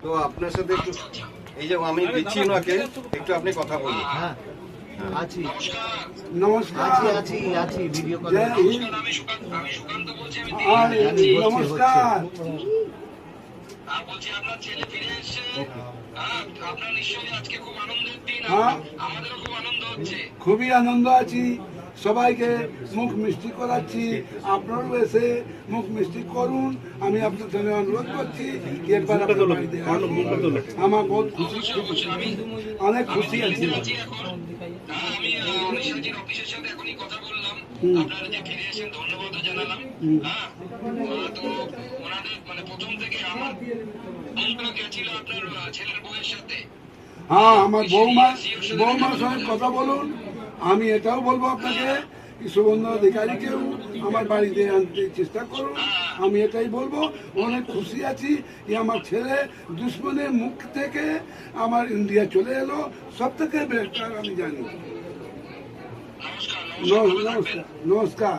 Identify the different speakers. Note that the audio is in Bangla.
Speaker 1: তো আপনার সাথে একটু এই যে আমি দিচ্ছি ওনাকে একটু আপনি কথা বলুন।
Speaker 2: হ্যাঁ আছি,
Speaker 3: নমস্কার।
Speaker 2: আছি ভিডিও কলে।
Speaker 3: নমস্কার।
Speaker 4: বলছি আপনার ছেলে ফিরে এসেছে, আপনার নিশ্চয়ই আজকে খুব আনন্দের দিন। আমাদেরও খুব আনন্দ হচ্ছে।
Speaker 3: খুবই আনন্দ আছি, সবাইকে মুখ মিষ্টি করাচ্ছি, আপনারাও এসে মুখ মিষ্টি করুন। আমি আপনার সঙ্গে অনুরোধ করছি একবার আপনার বাড়িতে আসুন। আমার বহুত খুশি, অনেক খুশি আছি।
Speaker 4: আমি অনিশাজির অফিসের সাথে এখনই কথা বললাম, আপনারা যে ফিরে এসেছেন ধন্যবাদও জানালাম। তো ওনাদের মানে প্রথম থেকে আমার বন্ধুরা গেছিল আপনার ছেলের বউয়ের সাথে।
Speaker 3: হ্যাঁ, আমার বৌমার সঙ্গে কথা বলুন। আমি এটাও বলবো আপনাকে, সুবর্ণ অধিকারীকেও আমার বাড়িতে আনতে চেষ্টা করুন। আমি এটাই বলবো, অনেক খুশি আছি যে আমার ছেলে দুশ্মনের মুখ থেকে আমার ইন্ডিয়া চলে এলো। সব থেকে বেটার আমি জানি।
Speaker 4: নমস্কার।
Speaker 3: নমস্কার।